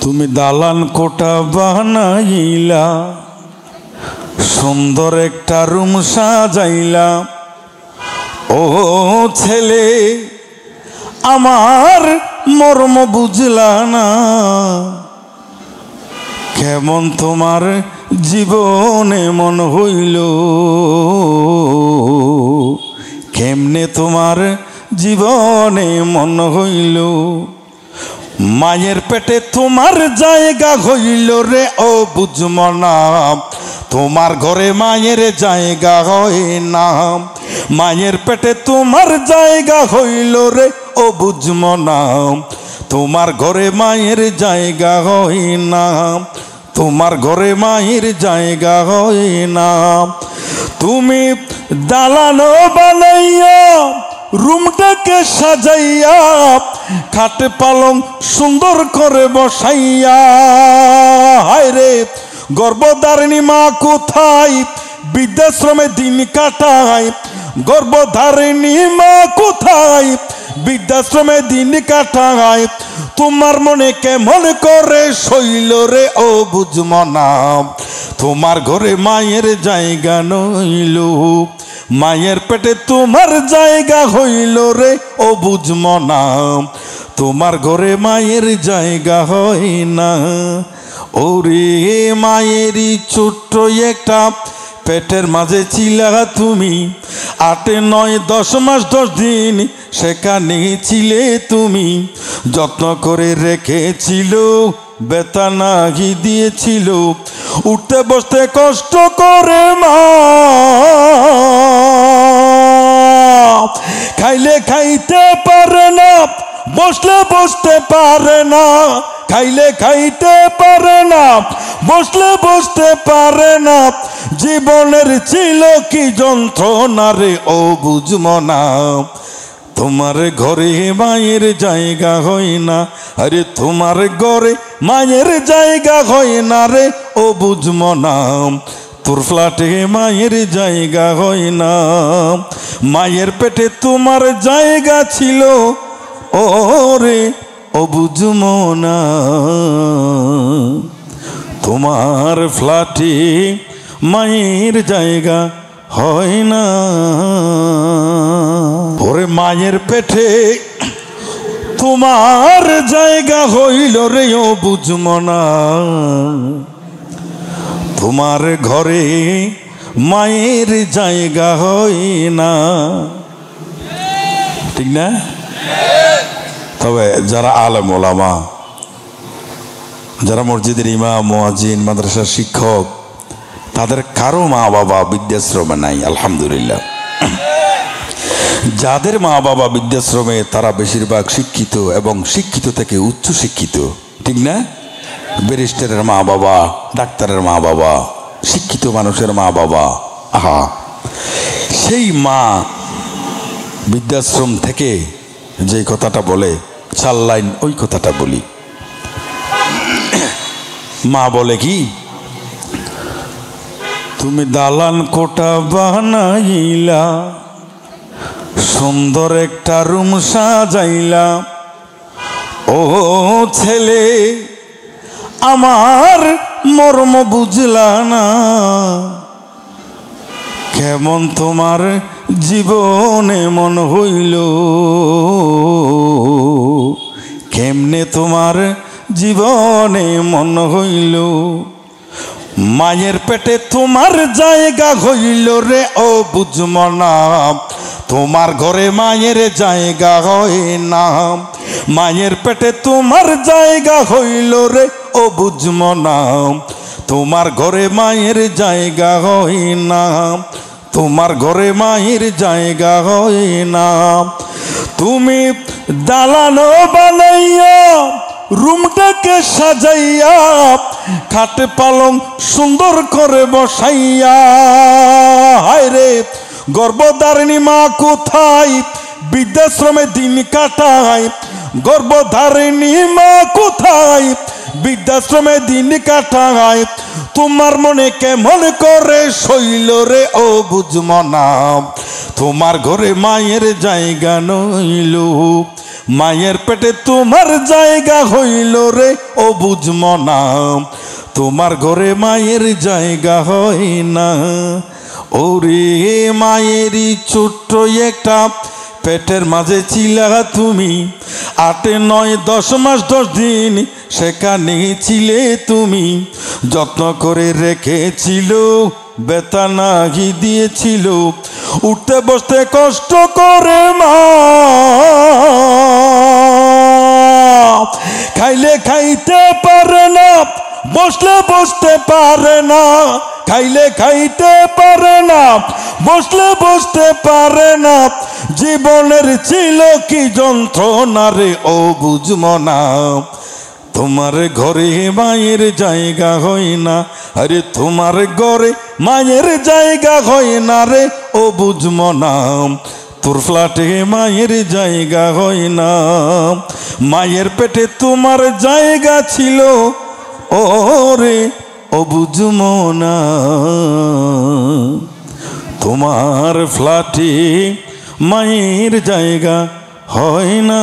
তুমি দালান কোটা বানাইলা, সুন্দর একটা রুম সাজাইলা। ও ছেলে আমার মর্ম বুঝলা না, কেমন তোমার জীবনে মন হইল, কেমনে তোমার জীবনে মন হইল। মায়ের পেটে তোমার জায়গা হইল রে, ও বুঝম না তোমার ঘরে মায়ের জায়গা হয় না। মায়ের পেটে তোমার জায়গা হইল রে, ও বুঝম না তোমার ঘরে মায়ের জায়গা হয় না, তোমার ঘরে মায়ের জায়গা হয় না। তুমি দালানো বানাইয়া রুমটাকে সাজাইয়া, খাট পালং সুন্দর করে বসাইয়া। হায় রে গর্ভধারিণী মা কোথায়, বৃদ্ধাশ্রমে দিন কাটায়। গর্ভধারিণী মা কোথায়, বৃদ্ধাশ্রমে দিন কাটায়। তোমার মনে কেমন করে শৈল রে, ও বুঝম না তোমার ঘরে মায়ের জায়গা নইল। মায়ের পেটে তোমার জায়গা হইল রে, ও বুঝম না তোমার ঘরে মায়ের জায়গা হয় না। ওরে মায়েরই ছোট্ট একটা পেটের মাঝে ছিলা তুমি, 8, 9, 10 মাস 10 দিন সেখানে ছিলে তুমি। যত্ন করে রেখেছিল, ব্যথা নাহি দিয়েছিল, উঠতে বসতে কষ্ট করে মা। খাইলে খাইতে পারে না, বসলে বসতে পারে না। খাইলে খাইতে পারে না, বসলে বসতে পারে না। জীবনের ছিল কি যন্ত্রণা রে, ও বুঝম না তোমার ঘরে মায়ের জায়গা হয় না। আরে তোমার ঘরে মায়ের জায়গা হয় না রে, ও বুঝম না তোর ফ্ল্যাটে মায়ের জায়গা হয় না। মায়ের পেটে তোমার জায়গা ছিল, ও রে ও বুঝম না তোমার ফ্ল্যাটে মায়ের জায়গা হয় না। ওরে মায়ের পেটে তোমার জায়গা হইল রে, ও বুঝম না তোমার ঘরে মায়ের জায়গা হয় না। ঠিক না? তবে যারা আলেম ওলামা, যারা মসজিদের ইমাম, মুয়াজ্জিন, মাদ্রাসার শিক্ষক, তাদের কারো মা বাবা বৃদ্ধাশ্রমে নাই, আলহামদুলিল্লাহ। যাদের মা বাবা বৃদ্ধাশ্রমে তারা বেশিরভাগ শিক্ষিত এবং শিক্ষিত থেকে উচ্চ শিক্ষিত। ঠিক না? ব্যারিস্টারের মা বাবা, ডাক্তারের মা বাবা, শিক্ষিত মানুষের মা বাবা। আহা, সেই মা বৃদ্ধাশ্রম থেকে যে কথাটা বলে, 4 লাইন ওই কথাটা বলি। মা বলে কি, তুমি দালান কোটা বানাইলা, সুন্দর একটা রুম সাজাইলা। ও ছেলে আমার মর্ম বুঝলা না, কেমন তোমার জীবনে মন হইল, কেমনে তোমার জীবনে মন হইল। মায়ের পেটে তোমার জায়গা হইল রে, ও বুঝম না তোমার ঘরে মায়ের জায়গা হয় না। মায়ের পেটে তোমার জায়গা হইল রে, ও বুঝম না তোমার ঘরে মায়ের জায়গা হয় না, তোমার ঘরে মায়ের জায়গা হয় না। তুমি দালানো বানাইয়া রুমটাকে সাজাইয়া, খাট পালং সুন্দর করে বসাইয়া। হায় রে গর্ভধারিণী মা কোথায়, বৃদ্ধাশ্রমে দিন কাটায়। গর্ভধারিণী মা কোথায়, বৃদ্ধাশ্রমে দিন কাটায়। তোমার মনে কেমন করে শৈল রে, ও বুঝম না তোমার ঘরে মায়ের জায়গা নইল। মায়ের পেটে তোমার জায়গা হইল রে ও বুঝম না, তোমার ঘরে মায়ের জায়গা হয় না। ওরে মায়েরই ছোট্ট একটা পেটের মাঝে ছিলা তুমি, 8, 9, 10 মাস 10 দিন সেখানে ছিলে তুমি, যত্ন করে রেখেছিল, বেতা নাহি দিয়েছিল, উঠতে বসতে কষ্ট করে মা, খাইলে খাইতে পারে না, বসলে বসতে পারে না, খাইলে খাইতে পারে না, বসলে বসতে পারে না, জীবনের ছিল কি যন্ত্রণা রে ও বুঝম না, তোমার ঘরে মায়ের জায়গা হয় না, আরে তোমার ঘরে মায়ের জায়গা হয় না রে ও বুঝম না, তোর ফ্ল্যাটে মায়ের জায়গা হয় না, মায়ের পেটে তোমার জায়গা ছিল ওরে ও বুঝম না, তোমার ফ্ল্যাটে মায়ের জায়গা হয় না।